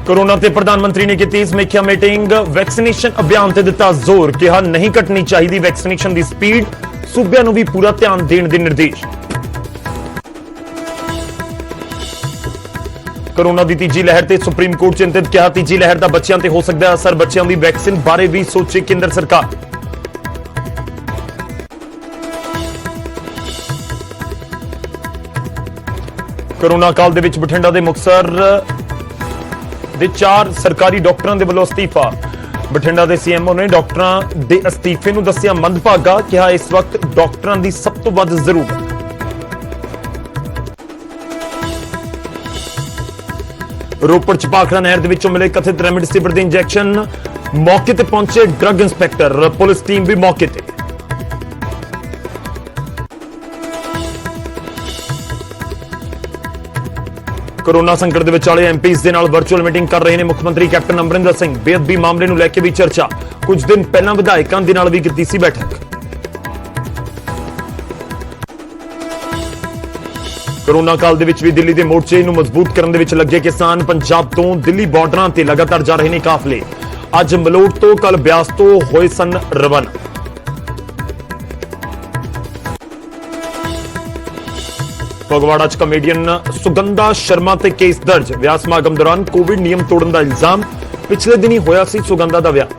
Corona ते प्रधानमंत्री ने की समीक्षा मीटिंग वैक्सीनेशन अभियान ते दिता जोर कहा नहीं घटनी चाहिए वैक्सीनेशन की स्पीड सूबिया नूं भी पूरा ध्यान देने के निर्देश। कोरोना की तीजी लहर ते सुप्रीम कोर्ट चिंतित कहा तीजी लहर का बच्चों ते हो सकता है असर बच्चों की वैक्सीन बारे भी सोचे केंद्र सरकार। कोरोना काल दे विच बठिंडा दे मुक्तसर दे 4 सरकारी डॉक्टरों के वालों अस्तीफा। बठिंडा के सीएमओ ने डॉक्टरों के अस्तीफे नूं दस्सिया मंदभागा कहा इस वक्त डॉक्टरों की सब तो वध जरूरत। रोपड़ च भाखड़ा नहर दे विचों मिले कथित रेमडेसिविर के इंजैक्शन मौके ते पहुंचे ड्रग इंस्पैक्टर पुलिस टीम भी मौके ते। कोरोना संकट के विचाले एमपीज़ के नाल वर्चुअल मीटिंग कर रहे हैं मुख्यमंत्री कैप्टन अमरिंदर सिंह। बेअदबी मामले नूं लैके भी चर्चा कुछ दिन पहला विधायकों के नाल भी कीती सी बैठक। कोरोना काल दे विच भी दिल्ली के मोर्चे नूं मजबूत करने दे विच लगे किसान। पंजाब तो दिल्ली बॉर्डरां ते लगातार जा रहे हैं काफले। अज मलोट तो कल ब्यास तो होए सन रवाना। फगवाड़ा च कॉमेडियन सुगंधा शर्मा ते केस दर्ज। विआह समागम दौरान कोविड नियम तोड़न का इल्जाम। पिछले दिन ही होया सी सुगंधा का विआह।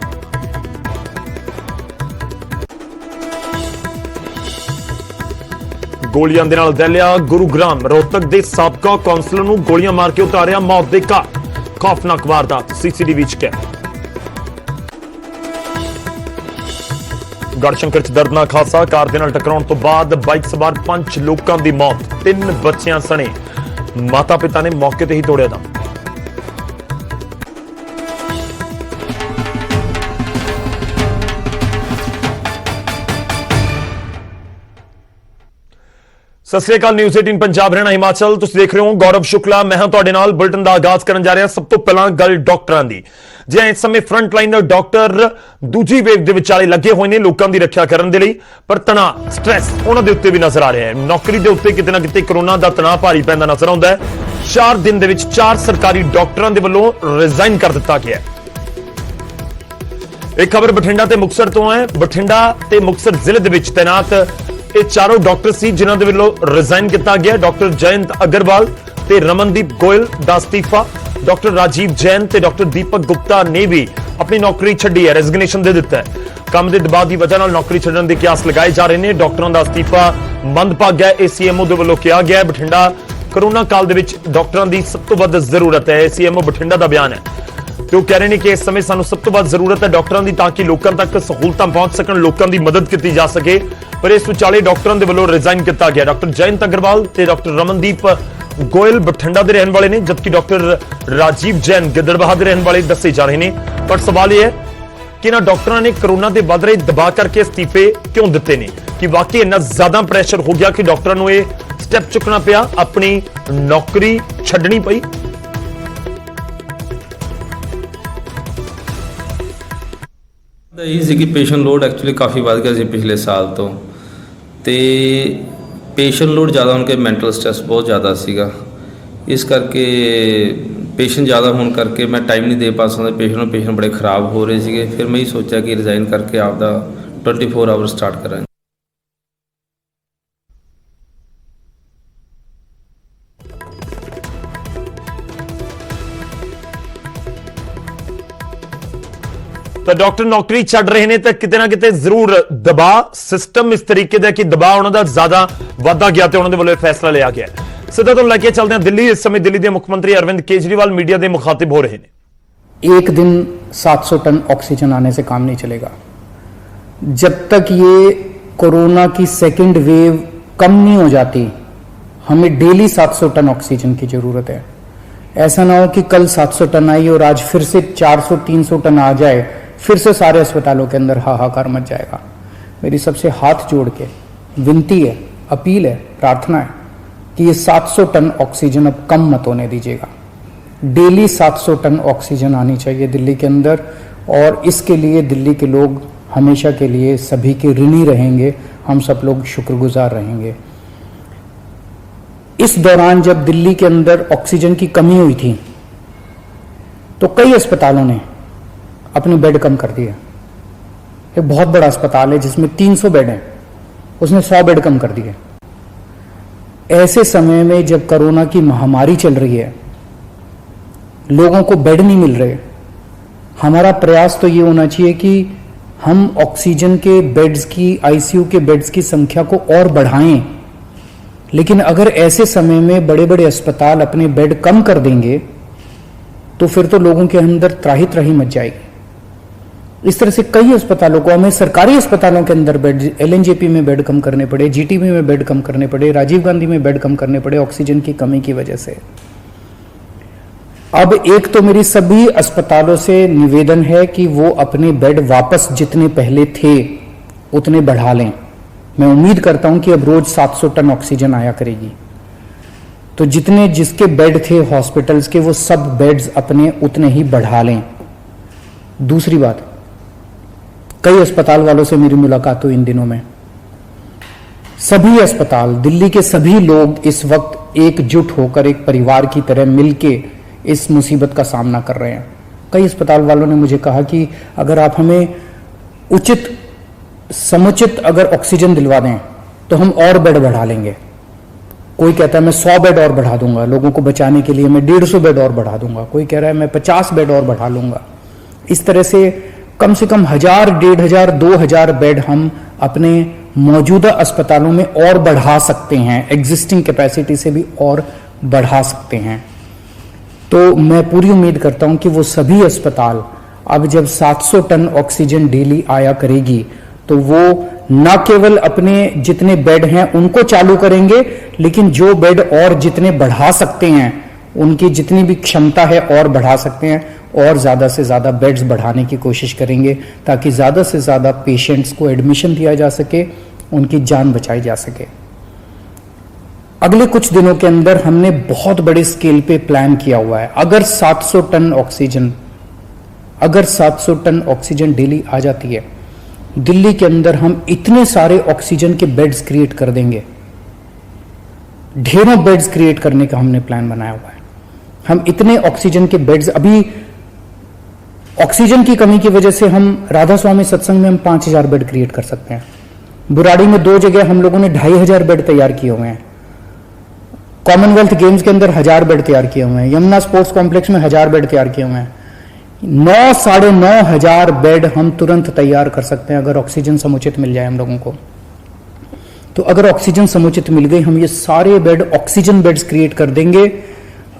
गोलियां दे नाल दहलिया गुरुग्राम। रोहतक के साबका कौंसलर नूं गोलियां मार के उतारिया मौत दे घाट। खौफनाक वारदात सीसीटीवी च कैद। गढ़शंकर च दर्दनाक हादसा। कार दे नाल टकराउण तो बाद बाइक सवार 5 लोगों की मौत। 3 बच्चियां सने माता पिता ने मौके ते ही तोड़िया दम। सत श्री अकाल। न्यूज़ 18 पंजाब हरियाणा हिमाचल तुसीं देख रहे हो। गौरव शुक्ला मैं हां तुहाडे नाल। बुलेटिन दा आगाज करन जा रहे हैं। सब तो पहला गल डॉक्टरां दी। जे इस समय फ्रंट लाइनर डॉक्टर दूजी वेव दे विचाले लगे हुए ने लोगों की रक्षा करने दे लई, पर तनाव स्ट्रैस उन्हां दे उत्ते भी नजर आ रहा है। नौकरी दे उत्ते किते ना किते कोरोना दा तनाव भारी पैंदा नजर आउंदा है। 4 दिन दे विच 4 सरकारी डॉक्टरां दे वल्लों रिजाइन कर दिता गया है। एक खबर बठिंडा ते मुक्तसर तो है। बठिंडा ते मुक्तसर जिले दे विच तैनात ये चारों डॉक्टर सी जिन्हां दे वल्लों रिजाइन किया गया। डॉक्टर जयंत अग्रवाल ते रमनदीप गोयल दा इस्तीफा। डॉक्टर राजीव जैन ते डॉक्टर दीपक गुप्ता ने भी अपनी नौकरी छड्डी है, रेजिग्नेशन दे दिता है। काम के दबाव की वजह नाल नौकरी छड्डण दे कियास लगाए जा रहे हैं। डॉक्टरों का इस्तीफा मंदभागा है, सीएमओ दे वल्लों कहा गया। बठिंडा कोरोना काल दे विच डॉक्टरों की सब तो वध जरूरत है, सीएमओ बठिंडा का बयान है। तो कह रहे हैं कि इस समय सानू सब तो वध जरूरत है डॉक्टरों की, ताकि लोगों तक सहूलतां पहुंच सकन, लोगों की मदद की जा सके। पर इस विचाले डॉक्टरों के वल्लों रिजाइन किया गया। डॉक्टर जयंत अग्रवाल ते डॉक्टर रमनदीप गोयल बठिंडा के रहने वाले ने, जबकि डॉक्टर राजीव जैन गिद्दड़बाहा के रहने वाले दसे जा रहे हैं। पर सवाल यह है कि इन्हां डॉक्टरों ने कोरोना के वध रहे दबाव करके इस्तीफे क्यों दिते ने, कि वाकई इन्ना ज्यादा प्रैशर हो गया कि डॉक्टरों को यह स्टैप चुकना पिया, अपनी नौकरी छड्डनी पई। ਇਹ ਸੀ ਕਿ ਪੇਸ਼ੈਂਟ ਲੋਡ ਐਕਚੁਅਲੀ ਕਾਫੀ ਵੱਧ ਗਿਆ ਸੀ ਪਿਛਲੇ ਸਾਲ ਤੋਂ, ਤੇ ਪੇਸ਼ੈਂਟ ਲੋਡ ਜ਼ਿਆਦਾ ਹੋਣ ਕੇ ਮੈਂਟਲ ਸਟ੍ਰੈਸ ਬਹੁਤ ਜ਼ਿਆਦਾ ਸੀਗਾ। ਇਸ ਕਰਕੇ ਪੇਸ਼ੈਂਟ ਜ਼ਿਆਦਾ ਹੋਣ ਕਰਕੇ ਮੈਂ ਟਾਈਮ ਨਹੀਂ ਦੇ ਪਾ ਸਕਦਾ ਪੇਸ਼ੈਂਟ ਬੜੇ ਖਰਾਬ ਹੋ ਰਹੇ ਸੀਗੇ। ਫਿਰ ਮੈਂ ਇਹ ਸੋਚਿਆ ਕਿ ਰਿਜ਼ਾਈਨ ਕਰਕੇ ਆਪਦਾ 24 ਆਵਰ ਸਟਾਰਟ ਕਰਾਂਗੇ। तो डॉक्टर नौकरी छड़ रहे हैं तो किते ना किते जरूर दबाव सिस्टम इस तरीके का कि दबाव उन्होंने ज्यादा वाधा गया तो उन्होंने वालों फैसला लिया गया। सीधा तो लैके चलते हैं दिल्ली। इस समय दिल्ली के मुख्यमंत्री अरविंद केजरीवाल मीडिया के मुखातिब हो रहे हैं। एक दिन 700 टन ऑक्सीजन आने से काम नहीं चलेगा। जब तक ये कोरोना की सेकेंड वेव कम नहीं हो जाती, हमें डेली 700 टन ऑक्सीजन की जरूरत है। ऐसा ना हो कि कल 700 टन आई और आज फिर से 400-300 टन आ जाए, फिर से सारे अस्पतालों के अंदर हाहाकार मच जाएगा। मेरी सबसे हाथ जोड़ के विनती है, अपील है, प्रार्थना है कि ये 700 टन ऑक्सीजन अब कम मत होने दीजिएगा। डेली 700 टन ऑक्सीजन आनी चाहिए दिल्ली के अंदर, और इसके लिए दिल्ली के लोग हमेशा के लिए सभी के ऋणी रहेंगे, हम सब लोग शुक्रगुजार रहेंगे। इस दौरान जब दिल्ली के अंदर ऑक्सीजन की कमी हुई थी तो कई अस्पतालों ने अपने बेड कम कर दिए। एक बहुत बड़ा अस्पताल है जिसमें 300 बेड हैं, उसने 100 बेड कम कर दिए। ऐसे समय में जब कोरोना की महामारी चल रही है, लोगों को बेड नहीं मिल रहे, हमारा प्रयास तो ये होना चाहिए कि हम ऑक्सीजन के बेड्स की, आईसीयू के बेड्स की संख्या को और बढ़ाएं। लेकिन अगर ऐसे समय में बड़े बड़े अस्पताल अपने बेड कम कर देंगे तो फिर तो लोगों के अंदर त्राही त्राही मच जाएगी। इस तरह से कई अस्पतालों को, हमें सरकारी अस्पतालों के अंदर बेड, एलएनजेपी में बेड कम करने पड़े, जीटीबी में बेड कम करने पड़े, राजीव गांधी में बेड कम करने पड़े ऑक्सीजन की कमी की वजह से। अब एक तो मेरी सभी अस्पतालों से निवेदन है कि वो अपने बेड वापस जितने पहले थे उतने बढ़ा लें। मैं उम्मीद करता हूं कि अब रोज 700 टन ऑक्सीजन आया करेगी, तो जितने जिसके बेड थे हॉस्पिटल्स के वो सब बेड्स अपने उतने ही बढ़ा लें। दूसरी बात, कई अस्पताल वालों से मेरी मुलाकात हुई इन दिनों में। सभी अस्पताल, दिल्ली के सभी लोग इस वक्त एकजुट होकर एक परिवार की तरह मिलके इस मुसीबत का सामना कर रहे हैं। कई अस्पताल वालों ने मुझे कहा कि अगर आप हमें उचित समुचित अगर ऑक्सीजन दिलवा दें तो हम और बेड बढ़ा लेंगे। कोई कहता है मैं 100 बेड और बढ़ा दूंगा लोगों को बचाने के लिए, मैं 150 बेड और बढ़ा दूंगा, कोई कह रहा है मैं 50 बेड और बढ़ा लूंगा। इस तरह से कम 1000, 1500, 2000 बेड हम अपने मौजूदा अस्पतालों में और बढ़ा सकते हैं, एग्जिस्टिंग कैपेसिटी से भी और बढ़ा सकते हैं। तो मैं पूरी उम्मीद करता हूं कि वो सभी अस्पताल अब जब 700 टन ऑक्सीजन डेली आया करेगी तो वो न केवल अपने जितने बेड हैं उनको चालू करेंगे, लेकिन जो बेड और जितने बढ़ा सकते हैं, उनकी जितनी भी क्षमता है और बढ़ा सकते हैं, और ज्यादा से ज्यादा बेड्स बढ़ाने की कोशिश करेंगे ताकि ज्यादा से ज्यादा पेशेंट्स को एडमिशन दिया जा सके, उनकी जान बचाई जा सके। अगले कुछ दिनों के अंदर हमने बहुत बड़े स्केल पे प्लान किया हुआ है। अगर 700 टन ऑक्सीजन डेली आ जाती है, दिल्ली के अंदर हम इतने सारे ऑक्सीजन के बेड्स क्रिएट कर देंगे, ढेरों बेड्स क्रिएट करने का हमने प्लान बनाया हुआ है। हम इतने ऑक्सीजन के बेड्स, अभी ऑक्सीजन की कमी की वजह से हम राधा स्वामी सत्संग में हम 5000 बेड क्रिएट कर सकते हैं। बुराड़ी में 2 जगह हम लोगों ने 2500 बेड तैयार किए हुए हैं। कॉमनवेल्थ गेम्स के अंदर 1000 बेड तैयार किए हुए हैं। यमुना स्पोर्ट्स कॉम्प्लेक्स में 1000 बेड तैयार किए हुए हैं। 9-9,500 बेड हम तुरंत तैयार कर सकते हैं अगर ऑक्सीजन समुचित मिल जाए हम लोगों को। तो अगर ऑक्सीजन समुचित मिल गई, हम ये सारे बेड ऑक्सीजन बेड्स क्रिएट कर देंगे।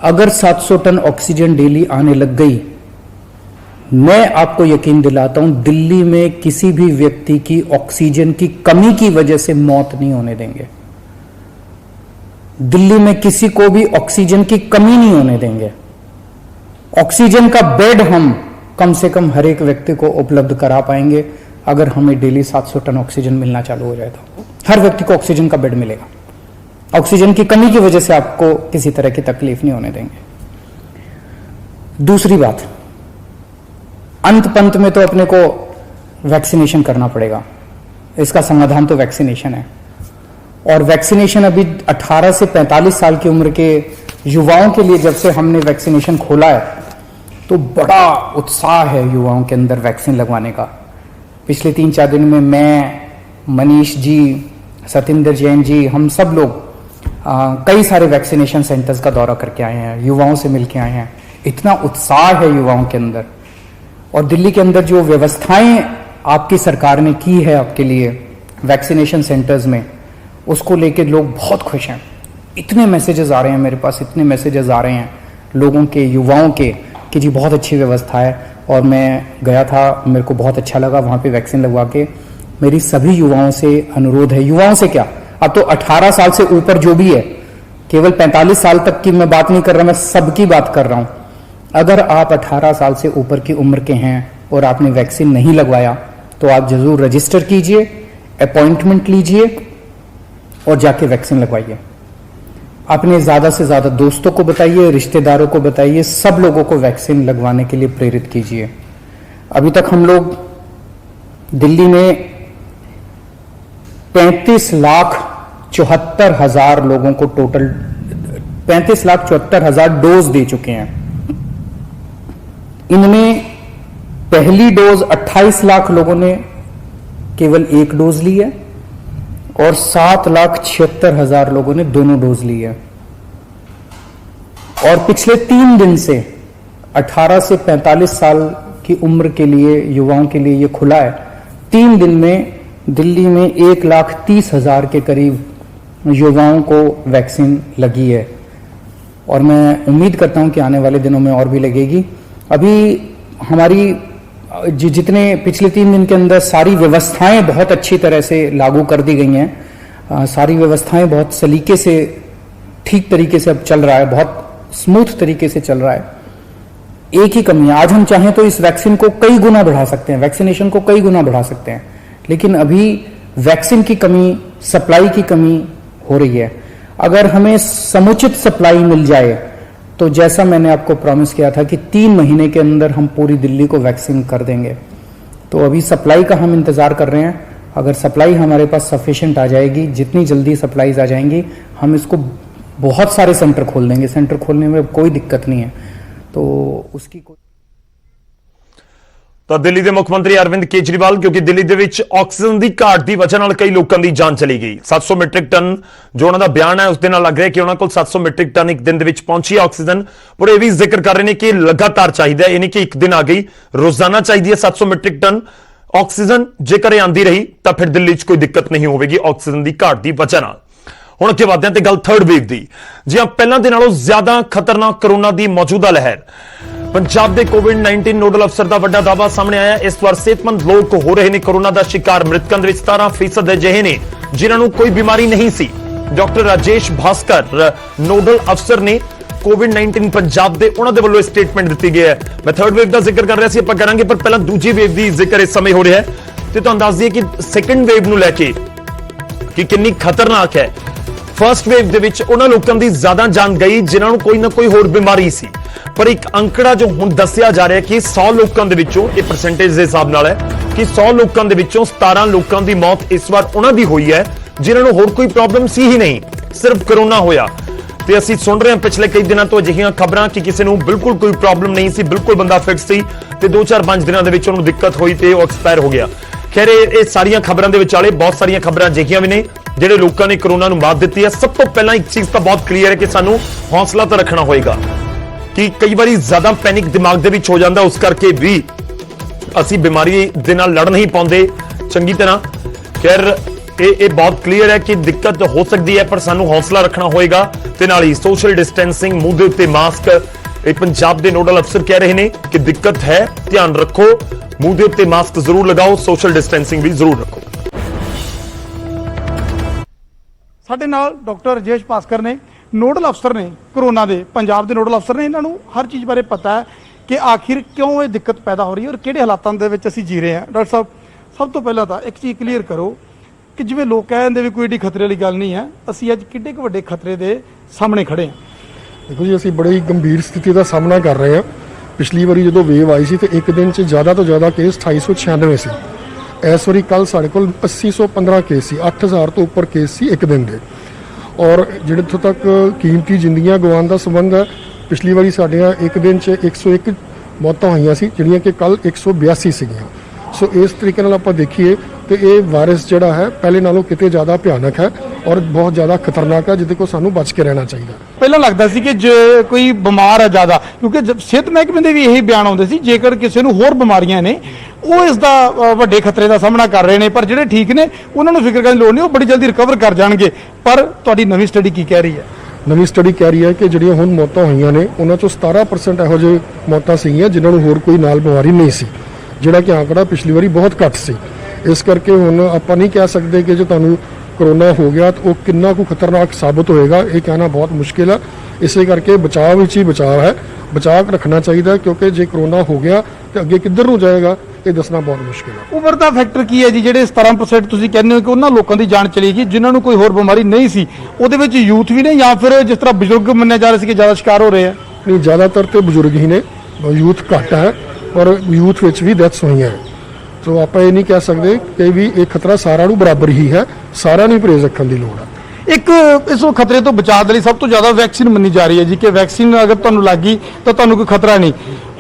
अगर 700 टन ऑक्सीजन डेली आने लग गई, मैं आपको यकीन दिलाता हूं दिल्ली में किसी भी व्यक्ति की ऑक्सीजन की कमी की वजह से मौत नहीं होने देंगे। दिल्ली में किसी को भी ऑक्सीजन की कमी नहीं होने देंगे। ऑक्सीजन का बेड हम कम से कम हर एक व्यक्ति को उपलब्ध करा पाएंगे अगर हमें डेली 700 टन ऑक्सीजन मिलना चालू हो जाए तो हर व्यक्ति को ऑक्सीजन का बेड मिलेगा। ऑक्सीजन की कमी की वजह से आपको किसी तरह की तकलीफ नहीं होने देंगे। दूसरी बात, अंत पंत में तो अपने को वैक्सीनेशन करना पड़ेगा। इसका समाधान तो वैक्सीनेशन है, और वैक्सीनेशन अभी 18 से 45 साल की उम्र के युवाओं के लिए जब से हमने वैक्सीनेशन खोला है तो बड़ा उत्साह है युवाओं के अंदर वैक्सीन लगवाने का। पिछले 3-4 दिन में मैं, मनीष जी, सतिंदर जैन जी, हम सब लोग कई सारे वैक्सीनेशन सेंटर्स का दौरा करके आए हैं, युवाओं से मिलके आए हैं। इतना उत्साह है युवाओं के अंदर, और दिल्ली के अंदर जो व्यवस्थाएं आपकी सरकार ने की है आपके लिए वैक्सीनेशन सेंटर्स में, उसको लेके लोग बहुत खुश हैं। इतने मैसेजेस आ रहे हैं मेरे पास, इतने मैसेजेस आ रहे हैं लोगों के, युवाओं के, कि जी बहुत अच्छी व्यवस्था है। और मैं गया था, मेरे को बहुत अच्छा लगा वहाँ पे वैक्सीन लगवा के। मेरी सभी युवाओं से अनुरोध है, युवाओं से क्या, अब तो 18 साल से ऊपर जो भी है, केवल 45 साल तक की मैं बात नहीं कर रहा, मैं सबकी बात कर रहा हूँ। अगर आप 18 साल से ऊपर की उम्र के हैं और आपने वैक्सीन नहीं लगवाया तो आप जरूर रजिस्टर कीजिए, अपॉइंटमेंट लीजिए और जाके वैक्सीन लगवाइए। अपने ज्यादा से ज्यादा दोस्तों को बताइए, रिश्तेदारों को बताइए, सब लोगों को वैक्सीन लगवाने के लिए प्रेरित कीजिए। अभी तक हम लोग दिल्ली में 35,74,000 लोगों को टोटल 35,74,000 डोज दे चुके हैं। इनमें पहली डोज 28 लाख लोगों ने केवल एक डोज ली है और 7,76,000 लोगों ने दोनों डोज ली है। और पिछले 3 दिन से 18 से 45 साल की उम्र के लिए, युवाओं के लिए ये खुला है। 3 दिन में दिल्ली में 1,30,000 के करीब युवाओं को वैक्सीन लगी है और मैं उम्मीद करता हूं कि आने वाले दिनों में और भी लगेगी। अभी हमारी जितने पिछले 3 दिन के अंदर सारी व्यवस्थाएं बहुत अच्छी तरह से लागू कर दी गई हैं। सारी व्यवस्थाएं बहुत सलीके से, ठीक तरीके से अब चल रहा है, बहुत स्मूथ तरीके से चल रहा है। एक ही कमी है, आज हम चाहें तो इस वैक्सीन को कई गुना बढ़ा सकते हैं, वैक्सीनेशन को कई गुना बढ़ा सकते हैं, लेकिन अभी वैक्सीन की कमी, सप्लाई की कमी हो रही है। अगर हमें समुचित सप्लाई मिल जाए तो जैसा मैंने आपको प्रॉमिस किया था कि 3 महीने के अंदर हम पूरी दिल्ली को वैक्सीन कर देंगे, तो अभी सप्लाई का हम इंतजार कर रहे हैं। अगर सप्लाई हमारे पास सफिशिएंट आ जाएगी, जितनी जल्दी सप्लाईज आ जाएंगी, हम इसको बहुत सारे सेंटर खोल देंगे। सेंटर खोलने में कोई दिक्कत नहीं है, तो उसकी कोई। ਤਾਂ ਦਿੱਲੀ ਦੇ ਮੁੱਖ ਮੰਤਰੀ ਅਰਵਿੰਦ ਕੇਜਰੀਵਾਲ, ਕਿਉਂਕਿ ਦਿੱਲੀ ਦੇ ਵਿੱਚ ਆਕਸੀਜਨ ਦੀ ਘਾਟ ਦੀ ਵਜ੍ਹਾ ਨਾਲ ਕਈ ਲੋਕਾਂ ਦੀ ਜਾਨ ਚਲੀ ਗਈ। 700 ਮੀਟ੍ਰਿਕ ਟਨ ਜੋ ਉਹਨਾਂ ਦਾ ਬਿਆਨ ਹੈ ਉਸ ਦੇ ਨਾਲ ਲੱਗ ਰਿਹਾ ਕਿ ਉਹਨਾਂ ਕੋਲ 700 ਮੀਟ੍ਰਿਕ ਟਨ ਇੱਕ ਦਿਨ ਦੇ ਵਿੱਚ ਪਹੁੰਚੀ ਆਕਸੀਜਨ। ਪਰ ਇਹ ਵੀ ਜ਼ਿਕਰ ਕਰ ਰਹੇ ਨੇ ਕਿ ਲਗਾਤਾਰ ਚਾਹੀਦਾ ਹੈ, ਇਹ ਨਹੀਂ ਕਿ ਇੱਕ ਦਿਨ ਆ ਗਈ, ਰੋਜ਼ਾਨਾ ਚਾਹੀਦੀ ਹੈ 700 ਮੀਟ੍ਰਿਕ ਟਨ ਆਕਸੀਜਨ। ਜੇਕਰ ਇਹ ਆਂਦੀ ਰਹੀ ਤਾਂ ਫਿਰ ਦਿੱਲੀ 'ਚ ਕੋਈ ਦਿੱਕਤ ਨਹੀਂ ਹੋਵੇਗੀ ਆਕਸੀਜਨ ਦੀ ਘਾਟ ਦੀ ਵਜ੍ਹਾ ਨਾਲ। ਹੁਣ ਅੱਗੇ ਵਧਦੇ ਹਾਂ ਤੇ ਗੱਲ ਥਰਡ ਵੇਵ ਦੀ। ਜੀ ਹਾਂ, ਪਹਿਲਾਂ ਦੇ ਨਾਲੋਂ ਜ਼ਿਆਦਾ ਖਤਰਨਾਕ ਕਰੋਨਾ ਦੀ ਮੌਜੂਦਾ ਲਹਿਰ। ਪੰਜਾਬ ਦੇ ਕੋਵਿਡ-19 ਨੋਡਲ ਅਫਸਰ ਦਾ ਵੱਡਾ ਦਾਅਵਾ ਸਾਹਮਣੇ ਆਇਆ। ਇਸ ਵਾਰ ਸਿਹਤਮੰਦ ਲੋਕ ਹੋ ਰਹੇ ਨੇ ਕੋਰੋਨਾ ਦਾ ਸ਼ਿਕਾਰ। ਮ੍ਰਿਤਕਾਂ ਦੇ ਵਿੱਚ 17% ਅਜਿਹੇ ਨੇ ਜਿਨ੍ਹਾਂ ਨੂੰ ਕੋਈ ਬਿਮਾਰੀ ਨਹੀਂ ਸੀ। ਡਾਕਟਰ ਰਾਜੇਸ਼ ਭਾਸਕਰ ਨੋਡਲ ਅਫਸਰ ਨੇ ਕੋਵਿਡ-19 ਪੰਜਾਬ ਦੇ, ਉਹਨਾਂ ਦੇ ਵੱਲੋਂ ਸਟੇਟਮੈਂਟ ਦਿੱਤੀ ਗਈ ਹੈ। ਮੈਂ ਥਰਡ ਵੇਵ ਦਾ ਜ਼ਿਕਰ ਕਰ ਰਿਹਾ ਸੀ, ਆਪਾਂ ਕਰਾਂਗੇ, ਪਰ ਪਹਿਲਾਂ ਦੂਜੀ ਵੇਵ ਦੀ ਜ਼ਿਕਰ ਇਸ ਸਮੇਂ ਹੋ ਰਿਹਾ ਹੈ ਤੇ ਤੁਹਾਨੂੰ ਦੱਸ ਦਈਏ ਕਿ ਸੈਕੰਡ ਵੇਵ ਨੂੰ ਲੈ ਕੇ ਕਿ ਕਿੰਨੀ ਖਤਰਨਾਕ ਹੈ। ਫਰਸਟ ਵੇਵ ਦੇ ਵਿੱਚ ਉਹਨਾਂ ਲੋਕਾਂ ਦੀ ਜ਼ਿਆਦਾ ਜਾਨ ਗਈ ਜਿਨ੍ਹਾਂ ਨੂੰ ਕੋਈ ਨਾ ਕੋਈ ਹੋਰ ਬਿਮਾਰੀ ਸੀ, ਪਰ ਇੱਕ ਅੰਕੜਾ ਜੋ ਹੁਣ ਦੱਸਿਆ ਜਾ ਰਿਹਾ ਕਿ 100 ਲੋਕਾਂ ਦੇ ਵਿੱਚੋਂ, ਇਹ ਪਰਸੈਂਟੇਜ ਦੇ ਹਿਸਾਬ ਨਾਲ ਹੈ ਕਿ 100 ਲੋਕਾਂ ਦੇ ਵਿੱਚੋਂ 17 ਲੋਕਾਂ ਦੀ ਮੌਤ ਇਸ ਵਾਰ ਉਹਨਾਂ ਦੀ ਹੋਈ ਹੈ ਜਿਨ੍ਹਾਂ ਨੂੰ ਹੋਰ ਕੋਈ ਪ੍ਰੋਬਲਮ ਸੀ ਹੀ ਨਹੀਂ, ਸਿਰਫ ਕਰੋਨਾ ਹੋਇਆ। ਤੇ ਅਸੀਂ ਸੁਣ ਰਹੇ ਹਾਂ ਪਿਛਲੇ ਕਈ ਦਿਨਾਂ ਤੋਂ ਅਜਿਹੀਆਂ ਖਬਰਾਂ ਕਿ ਕਿਸੇ ਨੂੰ ਬਿਲਕੁਲ ਕੋਈ ਪ੍ਰੋਬਲਮ ਨਹੀਂ ਸੀ, ਬਿਲਕੁਲ ਬੰਦਾ ਫਿਟ ਸੀ ਤੇ 2-4-5 ਦਿਨਾਂ ਦੇ ਵਿੱਚ ਉਹਨੂੰ ਦਿੱਕਤ ਹੋਈ ਤੇ ਉਹ ਐਕਸਪਾਇਰ ਹੋ ਗਿਆ। ਖੈਰ, ਇਹ ਸਾਰੀਆਂ ਖਬਰਾਂ ਦੇ ਵਿਚਾਲੇ ਬਹੁਤ ਸਾਰੀਆਂ ਖਬਰਾਂ ਅਜਿਹੀਆਂ ਵੀ ਨੇ ਜਿਹੜੇ ਲੋਕਾਂ ਨੇ ਕਰੋਨਾ ਨੂੰ ਮਾਤ ਦਿੱਤੀ ਹੈ। ਸਭ ਤੋਂ ਪਹਿਲਾਂ ਇੱਕ ਚੀਜ਼ ਤਾਂ ਬਹੁਤ ਕਲੀਅਰ ਹੈ ਕਿ ਸਾਨੂੰ ਹੌਸਲਾ ਤਾਂ ਰੱਖਣਾ ਹੋਏਗਾ ਕਿ ਕਈ ਵਾਰੀ ਜ਼ਿਆਦਾ ਪੈਨਿਕ ਦਿਮਾਗ ਦੇ ਵਿੱਚ ਹੋ ਜਾਂਦਾ, ਉਸ ਕਰਕੇ ਵੀ ਅਸੀਂ ਬਿਮਾਰੀ ਦੇ ਨਾਲ ਲੜ ਨਹੀਂ ਪਾਉਂਦੇ ਚੰਗੀ ਤਰ੍ਹਾਂ। ਖੈਰ, ਇਹ ਬਹੁਤ ਕਲੀਅਰ ਹੈ ਕਿ ਦਿੱਕਤ ਹੋ ਸਕਦੀ ਹੈ, ਪਰ ਸਾਨੂੰ ਹੌਸਲਾ ਰੱਖਣਾ ਹੋਏਗਾ ਤੇ ਨਾਲ ਹੀ ਸੋਸ਼ਲ ਡਿਸਟੈਂਸਿੰਗ, ਮੂੰਹ ਦੇ ਉੱਤੇ ਮਾਸਕ। ਇਹ ਪੰਜਾਬ ਦੇ ਨੋਡਲ ਅਫਸਰ ਕਹਿ ਰਹੇ ਨੇ ਕਿ ਦਿੱਕਤ ਹੈ, ਧਿਆਨ ਰੱਖੋ, ਮੂੰਹ ਦੇ ਉੱਤੇ ਮਾਸਕ ਜ਼ਰੂਰ ਲਗਾਓ, ਸੋਸ਼ਲ ਡਿਸਟੈਂਸਿੰਗ ਵੀ ਜ਼ਰੂਰ ਰੱਖੋ। ਸਾਡੇ ਨਾਲ ਡਾਕਟਰ ਰਾਜੇਸ਼ ਭਾਸਕਰ ਨੇ, ਨੋਡਲ ਅਫਸਰ ਨੇ ਕਰੋਨਾ ਦੇ, ਪੰਜਾਬ ਦੇ ਨੋਡਲ ਅਫਸਰ ਨੇ। ਇਹਨਾਂ ਨੂੰ ਹਰ ਚੀਜ਼ ਬਾਰੇ ਪਤਾ ਹੈ ਕਿ ਆਖਿਰ ਕਿਉਂ ਇਹ ਦਿੱਕਤ ਪੈਦਾ ਹੋ ਰਹੀ ਹੈ ਔਰ ਕਿਹੜੇ ਹਾਲਾਤਾਂ ਦੇ ਵਿੱਚ ਅਸੀਂ ਜੀ ਰਹੇ ਹਾਂ। ਡਾਕਟਰ ਸਾਹਿਬ, ਸਭ ਤੋਂ ਪਹਿਲਾਂ ਤਾਂ ਇੱਕ ਚੀਜ਼ ਕਲੀਅਰ ਕਰੋ ਕਿ ਜਿਵੇਂ ਲੋਕ ਕਹਿੰਦੇ ਵੀ ਕੋਈ ਏਡੀ ਖਤਰੇ ਵਾਲੀ ਗੱਲ ਨਹੀਂ ਹੈ, ਅਸੀਂ ਅੱਜ ਕਿੱਡੇ ਕੁ ਵੱਡੇ ਖਤਰੇ ਦੇ ਸਾਹਮਣੇ ਖੜੇ ਹਾਂ। ਦੇਖੋ ਜੀ, ਅਸੀਂ ਬੜੀ ਗੰਭੀਰ ਸਥਿਤੀ ਦਾ ਸਾਹਮਣਾ ਕਰ ਰਹੇ ਹਾਂ। ਪਿਛਲੀ ਵਾਰੀ ਜਦੋਂ ਵੇਵ ਆਈ ਸੀ ਤੇ ਇੱਕ ਦਿਨ 'ਚ ਜ਼ਿਆਦਾ ਤੋਂ ਜ਼ਿਆਦਾ ਕੇਸ 2896 ਸੀ। ਇਸ ਵਾਰੀ ਕੱਲ ਸਾਡੇ ਕੋਲ 8015 ਕੇਸ ਸੀ, 8000 ਤੋਂ ਉੱਪਰ ਕੇਸ ਸੀ ਇੱਕ ਦਿਨ ਦੇ। ਔਰ ਜਿਹੜੇ ਇੱਥੋਂ ਤੱਕ ਕੀਮਤੀ ਜ਼ਿੰਦਗੀਆਂ ਗਵਾਉਣ ਦਾ ਸੰਬੰਧ ਹੈ, ਪਿਛਲੀ ਵਾਰੀ ਸਾਡੀਆਂ ਇੱਕ ਦਿਨ 'ਚ 101 ਮੌਤਾਂ ਹੋਈਆਂ ਸੀ, ਜਿਹੜੀਆਂ ਕਿ ਕੱਲ 182 ਸੀਗੀਆਂ। ਸੋ ਇਸ ਤਰੀਕੇ ਨਾਲ ਆਪਾਂ ਦੇਖੀਏ ਤੇ ਇਹ ਵਾਇਰਸ ਜਿਹੜਾ ਹੈ ਪਹਿਲੇ ਨਾਲੋਂ ਕਿਤੇ ਜ਼ਿਆਦਾ ਭਿਆਨਕ ਹੈ ਔਰ ਬਹੁਤ ਜ਼ਿਆਦਾ ਖਤਰਨਾਕ ਹੈ, ਜਿਹਦੇ ਕੋਲ ਸਾਨੂੰ ਬਚ ਕੇ ਰਹਿਣਾ ਚਾਹੀਦਾ। ਪਹਿਲਾਂ ਲੱਗਦਾ ਸੀ ਕਿ ਜੇ ਕੋਈ ਬਿਮਾਰ ਹੈ ਜ਼ਿਆਦਾ, ਕਿਉਂਕਿ ਸਿਹਤ ਮਹਿਕਮੇ ਦੇ ਵੀ ਇਹੀ ਬਿਆਨ ਆਉਂਦੇ ਸੀ ਜੇਕਰ ਕਿਸੇ ਨੂੰ ਹੋਰ ਬਿਮਾਰੀਆਂ ਨੇ ਉਹ ਇਸ ਦਾ ਵੱਡੇ ਖਤਰੇ ਦਾ ਸਾਹਮਣਾ ਕਰ ਰਹੇ ਨੇ, ਪਰ ਜਿਹੜੇ ਠੀਕ ਨੇ ਉਹਨਾਂ ਨੂੰ ਫਿਕਰ ਕਰਨ ਦੀ ਲੋੜ ਨਹੀਂ, ਉਹ ਬੜੀ ਜਲਦੀ ਰਿਕਵਰ ਕਰ ਜਾਣਗੇ। ਪਰ ਤੁਹਾਡੀ ਨਵੀਂ ਸਟੱਡੀ ਕੀ ਕਹਿ ਰਹੀ ਹੈ? ਨਵੀਂ ਸਟੱਡੀ ਕਹਿ ਰਹੀ ਹੈ ਕਿ ਜਿਹੜੀਆਂ ਹੁਣ ਮੌਤਾਂ ਹੋਈਆਂ ਨੇ ਉਹਨਾਂ 'ਚੋਂ 17% ਇਹੋ ਜਿਹੇ ਮੌਤਾਂ ਸੀਗੀਆਂ ਜਿਨ੍ਹਾਂ ਨੂੰ ਹੋਰ ਕੋਈ ਨਾਲ ਬਿਮਾਰੀ ਨਹੀਂ ਸੀ, ਜਿਹੜਾ ਕਿ ਆંકੜਾ ਪਿਛਲੀ ਵਾਰੀ ਬਹੁਤ ਘੱਟ ਸੀ। ਇਸ ਕਰਕੇ ਹੁਣ ਆਪਾਂ ਨਹੀਂ ਕਹਿ ਸਕਦੇ ਕਿ ਜੇ ਤੁਹਾਨੂੰ ਕਰੋਨਾ ਹੋ ਗਿਆ ਤਾਂ ਉਹ ਕਿੰਨਾ ਕੁ ਖਤਰਨਾਕ ਸਾਬਤ ਹੋਏਗਾ, ਇਹ ਕਹਿਣਾ ਬਹੁਤ ਮੁਸ਼ਕਿਲ ਹੈ। ਇਸੇ ਕਰਕੇ ਬਚਾਅ ਵਿੱਚ ਹੀ ਬਚਾਅ ਹੈ, ਬਚਾਅ ਰੱਖਣਾ ਚਾਹੀਦਾ, ਕਿਉਂਕਿ ਜੇ ਕਰੋਨਾ ਹੋ ਗਿਆ ਤੇ ਅੱਗੇ ਕਿੱਧਰ ਨੂੰ ਜਾਏਗਾ ਇਹ ਦੱਸਣਾ ਬਹੁਤ ਮੁਸ਼ਕਿਲ ਹੈ। ਉਮਰ ਦਾ ਫੈਕਟਰ ਕੀ ਹੈ ਜੀ? ਜਿਹੜੇ 17% ਤੁਸੀਂ ਕਹਿੰਦੇ ਹੋ ਕਿ ਉਹਨਾਂ ਲੋਕਾਂ ਦੀ ਜਾਨ ਚਲੀ ਗਈ ਜਿਨ੍ਹਾਂ ਨੂੰ ਕੋਈ ਹੋਰ ਬਿਮਾਰੀ ਨਹੀਂ ਸੀ, ਉਹਦੇ ਵਿੱਚ ਯੂਥ ਵੀ ਨੇ ਜਾਂ ਫਿਰ ਜਿਸ ਤਰ੍ਹਾਂ ਬਜ਼ੁਰਗ ਮੰਨਿਆ ਜਾ ਰਿਹਾ ਸੀ ਕਿ ਜ਼ਿਆਦਾ ਸ਼ਿਕਾਰ ਹੋ ਰਹੇ ਆ? ਨਹੀਂ, ਜ਼ਿਆਦਾਤਰ ਤੇ ਬਜ਼ੁਰਗ ਹੀ ਨੇ, ਯੂਥ ਘੱਟ ਹੈ, ਪਰ ਯੂਥ ਵਿੱਚ ਵੀ ਡੈਥਸ ਹੋਈਆਂ। ਸੋ ਆਪਾਂ ਇਹ ਨਹੀਂ ਕਹਿ ਸਕਦੇ ਕਿ ਵੀ ਇਹ ਖਤਰਾ ਸਾਰਿਆਂ ਨੂੰ ਬਰਾਬਰ ਹੀ ਹੈ, ਸਾਰਿਆਂ ਨੂੰ ਪਰਹੇਜ਼ ਰੱਖਣ ਦੀ ਲੋੜ ਹੈ। ਇੱਕ ਇਸ ਨੂੰ ਖਤਰੇ ਤੋਂ ਬਚਾਅ ਦੇ ਲਈ ਸਭ ਤੋਂ ਜ਼ਿਆਦਾ ਵੈਕਸੀਨ ਮੰਨੀ ਜਾ ਰਹੀ ਹੈ ਜੀ ਕਿ ਵੈਕਸੀਨ ਅਗਰ ਤੁਹਾਨੂੰ ਲੱਗ ਗਈ ਤਾਂ ਤੁਹਾਨੂੰ ਕੋਈ ਖਤਰਾ ਨਹੀਂ।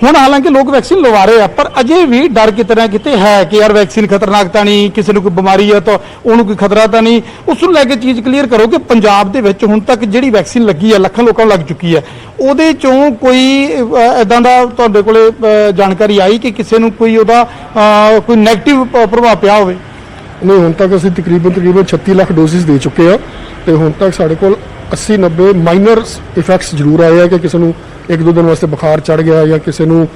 ਹੁਣ ਹਾਲਾਂਕਿ ਲੋਕ ਵੈਕਸੀਨ ਲਵਾ ਰਹੇ ਆ ਪਰ ਅਜੇ ਵੀ ਡਰ ਕਿਤੇ ਨਾ ਕਿਤੇ ਹੈ ਕਿ ਯਾਰ ਵੈਕਸੀਨ ਖਤਰਨਾਕ ਤਾਂ ਨਹੀਂ, ਕਿਸੇ ਨੂੰ ਕੋਈ ਬਿਮਾਰੀ ਹੈ ਤਾਂ ਉਹਨੂੰ ਕੋਈ ਖਤਰਾ ਤਾਂ ਨਹੀਂ। ਉਸ ਨੂੰ ਲੈ ਕੇ ਚੀਜ਼ ਕਲੀਅਰ ਕਰੋ ਕਿ ਪੰਜਾਬ ਦੇ ਵਿੱਚ ਹੁਣ ਤੱਕ ਜਿਹੜੀ ਵੈਕਸੀਨ ਲੱਗੀ ਹੈ ਲੱਖਾਂ ਲੋਕਾਂ ਨੂੰ ਲੱਗ ਚੁੱਕੀ ਹੈ, ਉਹਦੇ ਚੋਂ ਕੋਈ ਇਦਾਂ ਦਾ ਤੁਹਾਡੇ ਕੋਲੇ ਜਾਣਕਾਰੀ ਆਈ ਕਿ ਕਿਸੇ ਨੂੰ ਕੋਈ ਉਹਦਾ ਕੋਈ ਨੈਗੇਟਿਵ ਪ੍ਰਭਾਵ ਪਿਆ ਹੋਵੇ? ਨਹੀਂ, ਹੁਣ ਤੱਕ ਅਸੀਂ ਤਕਰੀਬਨ 36 ਲੱਖ ਡੋਸਿਸ ਦੇ ਚੁੱਕੇ ਆ ਤੇ ਹੁਣ ਤੱਕ ਸਾਡੇ ਕੋਲ 80-90 ਮਾਈਨਰ ਇਫੈਕਟਸ ਜ਼ਰੂਰ ਆਏ ਆ ਕਿ ਕਿਸੇ ਨੂੰ 1-2 ਦਿਨ ਵਾਸਤੇ ਬੁਖਾਰ ਚੜ ਗਿਆ ਜਾਂ ਕਿਸੇ ਨੂੰ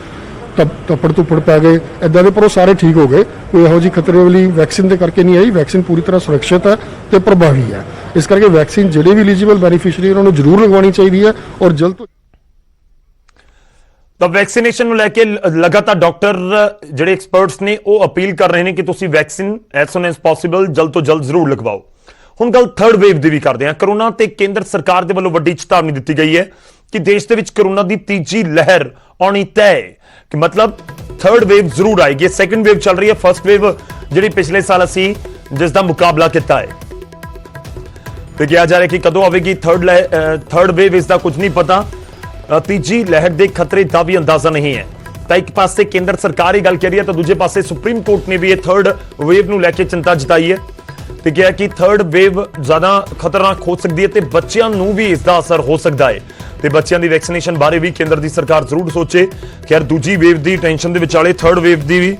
ਤੱਪੜ ਧੁੱਪੜ ਪੈ ਗਏ ਇਦਾਂ ਦੇ, ਪਰ ਉਹ ਸਾਰੇ ਠੀਕ ਹੋ ਗਏ। ਕੋਈ ਇਹੋ ਜਿਹੀ ਖਤਰੇ ਵਾਲੀ ਵੈਕਸੀਨ ਦੇ ਕਰਕੇ ਨਹੀਂ ਆਈ। ਵੈਕਸੀਨ ਪੂਰੀ ਤਰ੍ਹਾਂ ਸੁਰੱਖਿਅਤ ਹੈ ਤੇ ਪ੍ਰਭਾਵੀ ਹੈ। ਇਸ ਕਰਕੇ ਵੈਕਸੀਨ ਜਿਹੜੇ ਵੀ ਐਲੀਜੀਬਲ ਬੈਨੀਫੀਸ਼ੀਅਰੀ ਉਹਨਾਂ ਨੂੰ ਜ਼ਰੂਰ ਲਗਵਾਉਣੀ ਚਾਹੀਦੀ ਹੈ ਔਰ ਜਲਦ ਤੋਂ ਤਾਂ ਵੈਕਸੀਨੇਸ਼ਨ ਨੂੰ ਲੈ ਕੇ ਲਗਾਤਾਰ ਡਾਕਟਰ ਜਿਹੜੇ ਐਕਸਪਰਟਸ ਨੇ ਉਹ ਅਪੀਲ ਕਰ ਰਹੇ ਨੇ ਕਿ ਤੁਸੀਂ vaccine as soon as possible ਜਲਦ ਤੋਂ ਜਲਦ ਜ਼ਰੂਰ ਲਗਵਾਓ। ਹੁਣ ਗੱਲ ਥਰਡ ਵੇਵ ਦੀ ਵੀ ਕਰਦੇ ਹਾਂ। ਕਰੋਨਾ ਤੇ ਕੇਂਦਰ ਸਰਕਾਰ ਦੇ ਵੱਲੋਂ ਵੱਡੀ ਚੇਤਾਵਨੀ ਦਿੱਤੀ ਗਈ ਹੈ ਕਿ ਦੇਸ਼ ਦੇ ਵਿੱਚ ਕਰੋਨਾ ਦੀ ਤੀਜੀ ਲਹਿਰ ਆਉਣੀ ਤੈਅ ਹੈ, ਕਿ ਮਤਲਬ ਥਰਡ ਵੇਵ ਜ਼ਰੂਰ ਆਏਗੀ। ਸੈਕੰਡ ਵੇਵ ਚੱਲ ਰਹੀ ਹੈ, ਫਰਸਟ ਵੇਵ ਜਿਹੜੀ ਪਿਛਲੇ ਸਾਲ ਅਸੀਂ ਜਿਸ ਦਾ ਮੁਕਾਬਲਾ ਕੀਤਾ ਹੈ ਤੇ ਕਿਹਾ ਜਾ ਰਿਹਾ ਕਿ ਕਦੋਂ ਆਵੇਗੀ ਥਰਡ ਵੇਵ, ਇਸ ਦਾ ਕੁਝ ਨਹੀਂ ਪਤਾ। ਤੀਜੀ ਲਹਿਰ ਦੇ ਖਤਰੇ ਦਾ ਵੀ ਅੰਦਾਜ਼ਾ ਨਹੀਂ ਹੈ। ਤਾਂ ਇੱਕ ਪਾਸੇ ਕੇਂਦਰ ਸਰਕਾਰ ਇਹ ਗੱਲ ਕਹਿ ਰਹੀ ਹੈ ਤਾਂ ਦੂਜੇ ਪਾਸੇ ਸੁਪਰੀਮ ਕੋਰਟ ਨੇ ਵੀ ਇਹ ਥਰਡ ਵੇਵ ਨੂੰ ਲੈ ਕੇ ਚਿੰਤਾ ਜਤਾਈ ਹੈ ਤੇ ਕਿਹਾ ਕਿ ਥਰਡ ਵੇਵ ਜ਼ਿਆਦਾ ਖਤਰਨਾਕ ਹੋ ਸਕਦੀ ਹੈ ਤੇ ਬੱਚਿਆਂ ਨੂੰ ਵੀ ਇਸ ਦਾ ਅਸਰ ਹੋ ਸਕਦਾ ਹੈ ਤੇ ਬੱਚਿਆਂ ਦੀ ਵੈਕਸੀਨੇਸ਼ਨ ਬਾਰੇ ਵੀ ਕੇਂਦਰ ਦੀ ਸਰਕਾਰ ਜ਼ਰੂਰ ਸੋਚੇ। ਖੈਰ ਦੂਜੀ ਵੇਵ ਦੀ ਟੈਨਸ਼ਨ ਦੇ ਵਿਚਾਲੇ ਥਰਡ ਵੇਵ ਦੀ ਵੀ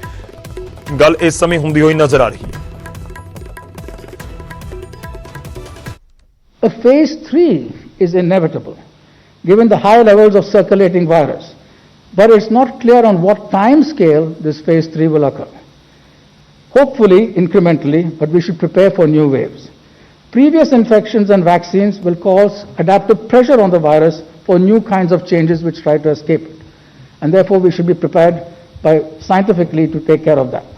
ਗੱਲ ਇਸ ਸਮੇਂ ਹੁੰਦੀ ਹੋਈ ਨਜ਼ਰ ਆ ਰਹੀ ਹੈ। A phase 3 is inevitable given the high levels of circulating virus, but it's not clear on what time scale this phase 3 will occur. Hopefully incrementally, but we should prepare for new waves. Previous infections and vaccines will cause adaptive pressure on the virus for new kinds of changes which try to escape it. And therefore we should be prepared by scientifically to take care of that.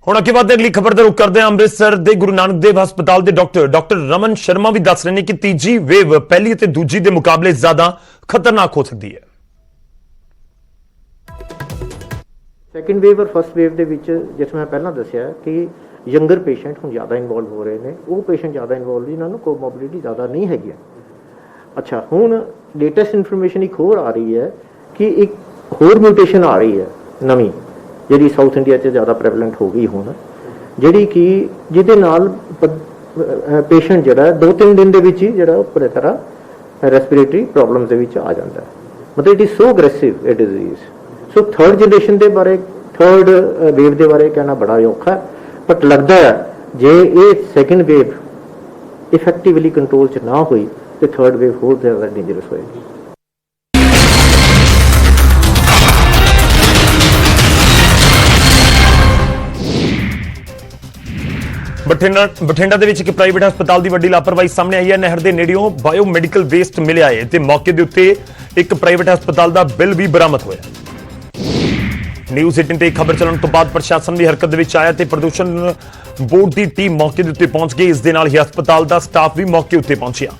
ਹੁਣ ਅੱਗੇ ਵੱਧਦੇ ਅਗਲੀ ਖਬਰ ਦਾ ਰੁਖ ਕਰਦੇ ਹਾਂ। ਅੰਮ੍ਰਿਤਸਰ ਦੇ ਗੁਰੂ ਨਾਨਕ ਦੇਵ ਹਸਪਤਾਲ ਦੇ ਡਾਕਟਰ ਰਮਨ ਸ਼ਰਮਾ ਵੀ ਦੱਸ ਰਹੇ ਨੇ ਕਿ ਤੀਜੀ ਵੇਵ ਪਹਿਲੀ ਅਤੇ ਦੂਜੀ ਦੇ ਮੁਕਾਬਲੇ ਜ਼ਿਆਦਾ ਖਤਰਨਾਕ ਹੋ ਸਕਦੀ ਹੈ। ਸੈਕੰਡ ਵੇਵ ਔਰ ਫਸਟ ਵੇਵ ਦੇ ਵਿੱਚ ਜਿਸ ਮੈਂ ਪਹਿਲਾਂ ਦੱਸਿਆ ਕਿ ਯੰਗਰ ਪੇਸ਼ੈਂਟ ਹੁਣ ਜ਼ਿਆਦਾ ਇਨਵੋਲਵ ਹੋ ਰਹੇ ਨੇ। ਉਹ ਪੇਸ਼ੈਂਟ ਜ਼ਿਆਦਾ ਇਨਵੋਲਵ ਜਿਨ੍ਹਾਂ ਨੂੰ ਕੋਮੋਰਬਿਡਿਟੀ ਜ਼ਿਆਦਾ ਨਹੀਂ ਹੈਗੀ। ਅੱਛਾ, ਹੁਣ ਲੇਟੈਸਟ ਇਨਫੋਰਮੇਸ਼ਨ ਇੱਕ ਹੋਰ ਆ ਰਹੀ ਹੈ ਕਿ ਇੱਕ ਹੋਰ ਮਿਊਟੇਸ਼ਨ ਆ ਰਹੀ ਹੈ ਨਵੀਂ, ਜਿਹੜੀ ਸਾਊਥ ਇੰਡੀਆ 'ਚ ਜ਼ਿਆਦਾ ਪ੍ਰੈਵਲੈਂਟ ਹੋ ਗਈ ਹੁਣ, ਜਿਹੜੀ ਕਿ ਜਿਹਦੇ ਨਾਲ ਪੇਸ਼ੈਂਟ ਜਿਹੜਾ 2-3 ਦਿਨ ਦੇ ਵਿੱਚ ਹੀ ਜਿਹੜਾ ਪੂਰੀ ਤਰ੍ਹਾਂ ਰੈਸਪੀਰੇਟਰੀ ਪ੍ਰੋਬਲਮਸ ਦੇ ਵਿੱਚ ਆ ਜਾਂਦਾ ਹੈ। ਮਤਲਬ ਇਟ ਇਜ਼ ਸੋ ਅਗਰੈਸਿਵ ਇਹ ਡਿਜ਼ੀਜ਼। ਸੋ ਥਰਡ ਜਨਰੇਸ਼ਨ ਦੇ ਬਾਰੇ, ਥਰਡ ਵੇਵ ਦੇ ਬਾਰੇ ਕਹਿਣਾ ਬੜਾ ਔਖਾ, ਬਟ ਲੱਗਦਾ ਹੈ ਜੇ ਇਹ ਸੈਕੰਡ ਵੇਵ ਇਫੈਕਟਿਵਲੀ ਕੰਟਰੋਲ 'ਚ ਨਾ ਹੋਈ ਤੇ ਥਰਡ ਵੇਵ ਹੋਰ ਜ਼ਿਆਦਾ ਡੇਂਜਰਸ ਹੋਏਗੀ। ਬਠਿੰਡਾ ਦੇ ਵਿੱਚ ਇੱਕ ਪ੍ਰਾਈਵੇਟ ਹਸਪਤਾਲ ਦੀ ਵੱਡੀ ਲਾਪਰਵਾਹੀ ਸਾਹਮਣੇ ਆਈ ਹੈ। ਨਹਿਰ ਦੇ ਨੇੜਿਓਂ ਬਾਇਓਮੈਡੀਕਲ ਵੇਸਟ ਮਿਲਿਆ ਹੈ ਤੇ ਮੌਕੇ ਦੇ ਉੱਤੇ ਇੱਕ ਪ੍ਰਾਈਵੇਟ ਹਸਪਤਾਲ ਦਾ ਬਿੱਲ ਵੀ ਬਰਾਮਦ ਹੋਇਆ। ਨਿਊਜ਼ 18 ਤੇ ਖਬਰ ਚੱਲਣ ਤੋਂ ਬਾਅਦ ਪ੍ਰਸ਼ਾਸਨ ਵੀ ਹਰਕਤ ਦੇ ਵਿੱਚ ਆਇਆ ਤੇ ਪ੍ਰਦੂਸ਼ਣ ਬੋਰਡ ਦੀ ਟੀਮ ਮੌਕੇ ਦੇ ਉੱਤੇ ਪਹੁੰਚ ਗਈ। ਇਸ ਦੇ ਨਾਲ ਹੀ ਹਸਪਤਾਲ ਦਾ ਸਟਾਫ ਵੀ ਮੌਕੇ ਉੱਤੇ ਪਹੁੰਚਿਆ।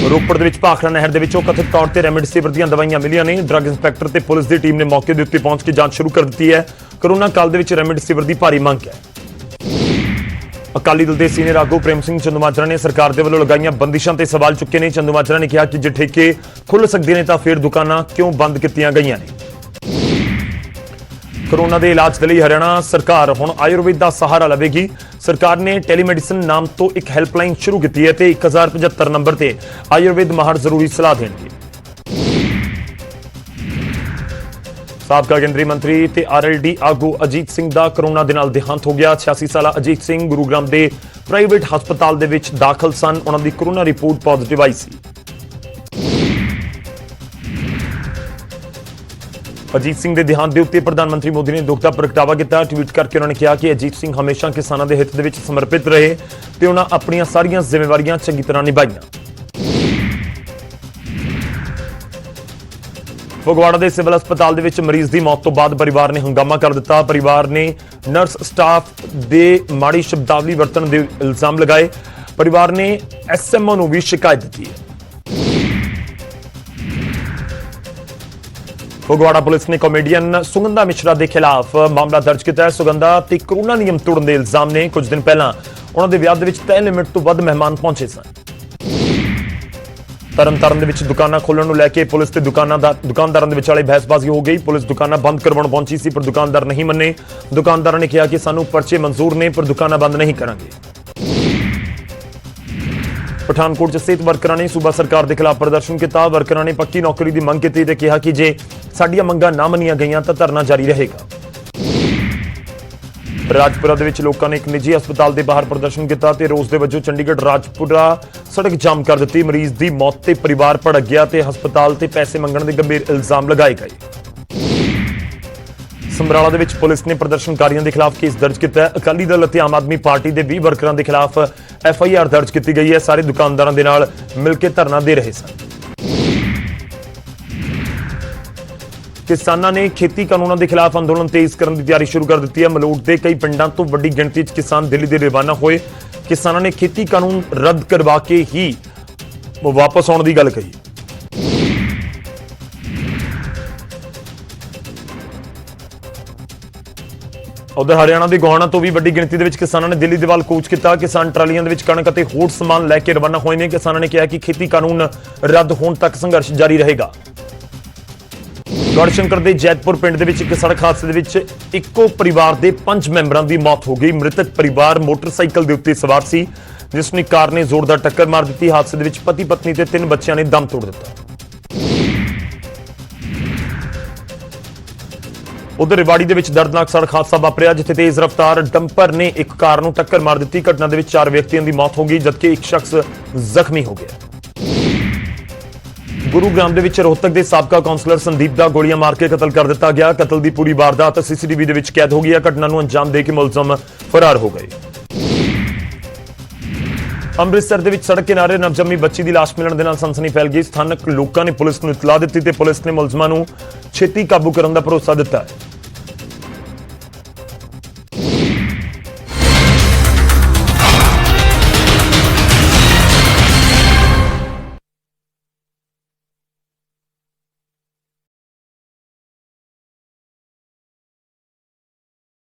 ਰੋਪੜ ਦੇ ਵਿੱਚ ਭਾਖੜਾ ਨਹਿਰ ਦੇ ਵਿੱਚੋਂ ਕਥਿਤ ਤੌਰ ਤੇ ਰੈਮਡੇਸਿਵਿਰ ਦੀਆਂ ਦਵਾਈਆਂ ਮਿਲੀਆਂ ਨੇ। ਡਰੱਗ ਇੰਸਪੈਕਟਰ ਤੇ ਪੁਲਿਸ ਦੀ ਟੀਮ ਨੇ ਮੌਕੇ ਦੇ ਉੱਤੇ ਪਹੁੰਚ ਕੇ ਜਾਂਚ ਸ਼ੁਰੂ ਕਰ ਦਿੱਤੀ ਹੈ। ਕਰੋਨਾ ਕਾਲ ਦੇ ਵਿੱਚ ਰੈਮਡੇਸਿਵਿਰ ਦੀ ਭਾਰੀ ਮੰਗ ਹੈ। ਅਕਾਲੀ ਦਲ ਦੇ ਸੀਨੀਅਰ ਆਗੂ ਪ੍ਰੇਮ ਸਿੰਘ ਚੰਦੂਮਾਜਰਾ ਨੇ ਸਰਕਾਰ ਦੇ ਵੱਲੋਂ ਲਗਾਈਆਂ ਬੰਦਿਸ਼ਾਂ ਤੇ ਸਵਾਲ ਚੁੱਕੇ ਨੇ। ਚੰਦੂਮਾਜਰਾ ਨੇ ਕਿਹਾ ਕਿ ਜੇ ਠੇਕੇ ਖੁੱਲ੍ਹ ਸਕਦੇ ਨੇ ਤਾਂ ਫਿਰ ਦੁਕਾਨਾਂ ਕਿਉਂ ਬੰਦ ਕੀਤੀਆਂ ਗਈਆਂ ਨੇ। ਕੋਰੋਨਾ ਦੇ ਇਲਾਜ ਦੇ ਲਈ ਹਰਿਆਣਾ ਸਰਕਾਰ ਹੁਣ ਆਯੁਰਵੇਦ ਦਾ ਸਹਾਰਾ ਲਵੇਗੀ। ਸਰਕਾਰ ਨੇ ਟੈਲੀਮੈਡੀਸਨ ਨਾਮ ਤੋਂ ਇੱਕ ਹੈਲਪਲਾਈਨ ਸ਼ੁਰੂ ਕੀਤੀ ਹੈ ਤੇ 1075 ਨੰਬਰ ਤੇ ਆਯੁਰਵੇਦ ਮਾਹਰ ਜ਼ਰੂਰੀ ਸਲਾਹ ਦੇਣਗੇ। ਸਾਬਕਾ ਕੇਂਦਰੀ ਮੰਤਰੀ ਤੇ ਆਰਐਲਡੀ ਆਗੂ ਅਜੀਤ ਸਿੰਘ ਦਾ ਕਰੋਨਾ ਦੇ ਨਾਲ ਦੇਹਾਂਤ ਹੋ ਗਿਆ। 86 ਸਾਲਾ ਅਜੀਤ ਸਿੰਘ ਗੁਰੂਗ੍ਰਾਮ ਦੇ ਪ੍ਰਾਈਵੇਟ ਹਸਪਤਾਲ ਦੇ ਵਿੱਚ ਦਾਖਲ ਸਨ। ਉਹਨਾਂ ਦੀ ਕਰੋਨਾ ਰਿਪੋਰਟ ਪੋਜ਼ਿਟਿਵ ਆਈ ਸੀ। ਅਜੀਤ ਸਿੰਘ ਦੇ ਦੇਹਾਂਤ ਦੇ ਉੱਤੇ ਪ੍ਰਧਾਨ ਮੰਤਰੀ ਮੋਦੀ ਨੇ ਦੁੱਖ ਦਾ ਪ੍ਰਗਟਾਵਾ ਕੀਤਾ। ਟਵੀਟ ਕਰਕੇ ਉਹਨਾਂ ਨੇ ਕਿਹਾ ਕਿ ਅਜੀਤ ਸਿੰਘ ਹਮੇਸ਼ਾ ਕਿਸਾਨਾਂ ਦੇ ਹਿੱਤ ਦੇ ਵਿੱਚ ਸਮਰਪਿਤ ਰਹੇ ਤੇ ਉਹਨਾਂ ਆਪਣੀਆਂ ਸਾਰੀਆਂ ਜ਼ਿੰਮੇਵਾਰੀਆਂ ਚੰਗੀ ਤਰ੍ਹਾਂ ਨਿਭਾਈਆਂ। ਫਗਵਾੜਾ ਦੇ ਸਿਵਲ ਹਸਪਤਾਲ ਦੇ ਵਿੱਚ ਮਰੀਜ਼ ਦੀ ਮੌਤ ਤੋਂ ਬਾਅਦ ਪਰਿਵਾਰ ਨੇ ਹੰਗਾਮਾ ਕਰ ਦਿੱਤਾ। ਪਰਿਵਾਰ ਨੇ ਨਰਸ ਸਟਾਫ ਦੇ ਮਾੜੀ ਸ਼ਬਦਾਵਲੀ ਵਰਤਣ ਦੇ ਇਲਜ਼ਾਮ ਲਗਾਏ। ਪਰਿਵਾਰ ਨੇ ਐਸਐਮਓ ਨੂੰ ਵੀ ਸ਼ਿਕਾਇਤ ਦਿੱਤੀ ਹੈ। ਫਗਵਾੜਾ ਪੁਲਿਸ ਨੇ ਕਾਮੇਡੀਅਨ ਸੁਗੰਧਾ ਮਿਸ਼ਰਾ ਦੇ ਖਿਲਾਫ ਮਾਮਲਾ ਦਰਜ ਕੀਤਾ ਹੈ। ਸੁਗੰਧਾ ਤੇ ਕਰੋਨਾ ਨਿਯਮ ਤੋੜਨ ਦੇ ਇਲਜ਼ਾਮ ਨੇ। ਕੁਝ ਦਿਨ ਪਹਿਲਾਂ ਉਹਨਾਂ ਦੇ ਵਿਆਹ ਦੇ ਵਿੱਚ ਤੈਅ ਲਿਮਿਟ ਤੋਂ ਵੱਧ ਮਹਿਮਾਨ ਪਹੁੰਚੇ ਸਨ। ਤਰਨਤਾਰਨ ਦੇ ਵਿੱਚ ਦੁਕਾਨਾਂ ਖੋਲ੍ਹਣ ਨੂੰ ਲੈ ਕੇ ਪੁਲਿਸ ਤੇ ਦੁਕਾਨਦਾਰਾਂ ਦੇ ਵਿਚਾਲੇ ਬਹਿਸਬਾਜ਼ੀ ਹੋ ਗਈ। ਪੁਲਿਸ ਦੁਕਾਨਾਂ ਬੰਦ ਕਰਵਾਉਣ ਪਹੁੰਚੀ ਸੀ, ਪਰ ਦੁਕਾਨਦਾਰ ਨਹੀਂ ਮੰਨੇ। ਦੁਕਾਨਦਾਰਾਂ ਨੇ ਕਿਹਾ ਕਿ ਸਾਨੂੰ ਪਰਚੇ ਮਨਜ਼ੂਰ ਨੇ, ਪਰ ਦੁਕਾਨਾਂ ਬੰਦ ਨਹੀਂ ਕਰਾਂਗੇ। ਪਠਾਨਕੋਟ 'ਚ ਸਿਹਤ ਵਰਕਰਾਂ ਨੇ ਸੂਬਾ ਸਰਕਾਰ ਦੇ ਖਿਲਾਫ ਪ੍ਰਦਰਸ਼ਨ ਕੀਤਾ। ਵਰਕਰਾਂ ਨੇ ਪੱਕੀ ਨੌਕਰੀ ਦੀ ਮੰਗ ਕੀਤੀ ਤੇ ਕਿਹਾ ਕਿ ਜੇ ਸਾਡੀਆਂ ਮੰਗਾਂ ਨਾ ਮੰਨੀਆਂ ਗਈਆਂ ਤਾਂ ਧਰਨਾ ਜਾਰੀ ਰਹੇਗਾ। ਰਾਜਪੁਰਾ ਦੇ ਵਿੱਚ ਲੋਕਾਂ ਨੇ ਇੱਕ ਨਿੱਜੀ ਹਸਪਤਾਲ ਦੇ ਬਾਹਰ ਪ੍ਰਦਰਸ਼ਨ ਕੀਤਾ ਤੇ ਰੋਸ ਦੇ ਵਜੋਂ ਚੰਡੀਗੜ੍ਹ ਰਾਜਪੁਰਾ ਸੜਕ ਜਾਮ ਕਰ ਦਿੱਤੀ। ਮਰੀਜ਼ ਦੀ ਮੌਤ ਤੇ ਪਰਿਵਾਰ ਭੜਕ ਗਿਆ ਤੇ ਹਸਪਤਾਲ ਤੇ ਪੈਸੇ ਮੰਗਣ ਦੇ ਗੰਭੀਰ ਇਲਜ਼ਾਮ ਲਗਾਏ ਗਏ। ਸਮਰਾਲਾ ਦੇ ਵਿੱਚ ਪੁਲਿਸ ਨੇ ਪ੍ਰਦਰਸ਼ਨਕਾਰੀਆਂ ਦੇ ਖਿਲਾਫ ਕੇਸ ਦਰਜ ਕੀਤਾ ਹੈ। ਅਕਾਲੀ ਦਲ ਅਤੇ ਆਮ ਆਦਮੀ ਪਾਰਟੀ ਦੇ 20 ਵਰਕਰਾਂ ਦੇ ਖਿਲਾਫ FIR ਦਰਜ ਕੀਤੀ ਗਈ ਹੈ। ਸਾਰੇ ਦੁਕਾਨਦਾਰਾਂ ਦੇ ਨਾਲ ਮਿਲ ਕੇ ਧਰਨਾ ਦੇ ਰਹੇ ਸਨ। ਕਿਸਾਨਾਂ ਨੇ ਖੇਤੀ ਕਾਨੂੰਨਾਂ ਦੇ ਖਿਲਾਫ ਅੰਦੋਲਨ ਤੇਜ਼ ਕਰਨ ਦੀ ਤਿਆਰੀ ਸ਼ੁਰੂ ਕਰ ਦਿੱਤੀ ਹੈ। ਮਲੋਟ ਦੇ ਕਈ ਪਿੰਡਾਂ ਤੋਂ ਵੱਡੀ ਗਿਣਤੀ 'ਚ ਕਿਸਾਨ ਦਿੱਲੀ ਦੇ ਰਵਾਨਾ ਹੋਏ। ਕਿਸਾਨਾਂ ਨੇ ਖੇਤੀ ਕਾਨੂੰਨ ਰੱਦ ਕਰਵਾ ਕੇ ਹੀ ਵਾਪਸ ਆਉਣ ਦੀ ਗੱਲ ਕਹੀ। ਉਧਰ ਹਰਿਆਣਾ ਦੇ ਗੋਹਾਣਾ ਤੋਂ ਵੀ ਵੱਡੀ ਗਿਣਤੀ ਦੇ ਵਿੱਚ ਕਿਸਾਨਾਂ ਨੇ ਦਿੱਲੀ ਦੇ ਵੱਲ ਕੂਚ ਕੀਤਾ। ਕਿਸਾਨ ਟਰਾਲੀਆਂ ਦੇ ਵਿੱਚ ਕਣਕ ਅਤੇ ਹੋਰ ਸਮਾਨ ਲੈ ਕੇ ਰਵਾਨਾ ਹੋਏ ਨੇ। ਕਿਸਾਨਾਂ ਨੇ ਕਿਹਾ ਕਿ ਖੇਤੀ ਕਾਨੂੰਨ ਰੱਦ ਹੋਣ ਤੱਕ ਸੰਘਰਸ਼ ਜਾਰੀ ਰਹੇਗਾ। ਗੜਸ਼ੰਕਰ ਦੇ ਜੈਤਪੁਰ ਪਿੰਡ ਦੇ ਵਿੱਚ ਇੱਕ ਸੜਕ ਹਾਦਸੇ ਦੇ ਵਿੱਚ ਇੱਕੋ ਪਰਿਵਾਰ ਦੇ 5 ਮੈਂਬਰਾਂ ਦੀ ਮੌਤ ਹੋ ਗਈ। ਮ੍ਰਿਤਕ ਪਰਿਵਾਰ ਮੋਟਰਸਾਈਕਲ ਦੇ ਉੱਤੇ ਸਵਾਰ ਸੀ, ਜਿਸ ਨੂੰ ਕਾਰ ਨੇ ਜ਼ੋਰਦਾਰ ਟੱਕਰ ਮਾਰ ਦਿੱਤੀ। ਹਾਦਸੇ ਦੇ ਵਿੱਚ ਪਤੀ ਪਤਨੀ ਤੇ 3 ਬੱਚਿਆਂ ਨੇ ਦਮ ਤੋੜ ਦਿੱਤਾ। ਉਧਰ ਰਿਵਾੜੀ ਦੇ ਵਿੱਚ ਦਰਦਨਾਕ ਸੜਕ ਹਾਦਸਾ ਵਾਪਰਿਆ, ਜਿੱਥੇ ਤੇਜ਼ ਰਫ਼ਤਾਰ ਡੰਪਰ ਨੇ ਇੱਕ ਕਾਰ ਨੂੰ ਟੱਕਰ ਮਾਰ ਦਿੱਤੀ। ਘਟਨਾ ਦੇ ਵਿੱਚ 4 ਵਿਅਕਤੀਆਂ ਦੀ ਮੌਤ ਹੋ ਗਈ, ਜਦਕਿ ਇੱਕ ਸ਼ਖਸ ਜ਼ਖਮੀ ਹੋ ਗਿਆ। ਗੁਰੂਗ੍ਰਾਮ ਦੇ ਵਿੱਚ ਰੋਹਤਕ ਦੇ ਸਾਬਕਾ ਕਾਉਂਸਲਰ ਸੰਦੀਪ ਦਾ ਗੋਲੀਆਂ ਮਾਰ ਕੇ ਕਤਲ ਕਰ ਦਿੱਤਾ ਗਿਆ। ਕਤਲ ਦੀ ਪੂਰੀ ਵਾਰਦਾਤ CCTV ਦੇ ਵਿੱਚ ਕੈਦ ਹੋ ਗਈ ਹੈ। ਘਟਨਾ ਨੂੰ ਅੰਜਾਮ ਦੇ ਕੇ ਮੁਲਜ਼ਮ ਫਰਾਰ ਹੋ ਗਏ। ਅੰਮ੍ਰਿਤਸਰ ਦੇ ਵਿੱਚ ਸੜਕ ਕਿਨਾਰੇ ਨਵਜੰਮੀ ਬੱਚੀ ਦੀ ਲਾਸ਼ ਮਿਲਣ ਦੇ ਨਾਲ ਸਨਸਨੀ ਫੈਲ ਗਈ। ਸਥਾਨਕ ਲੋਕਾਂ ਨੇ ਪੁਲਿਸ ਨੂੰ ਇਤਲਾਹ ਦਿੱਤੀ ਤੇ ਪੁਲਿਸ ਨੇ ਮੁਲਜ਼ਮਾਂ ਨੂੰ ਛੇਤੀ ਕਾਬੂ ਕਰਨ ਦਾ ਭਰੋਸਾ ਦਿੱਤਾ ਹੈ।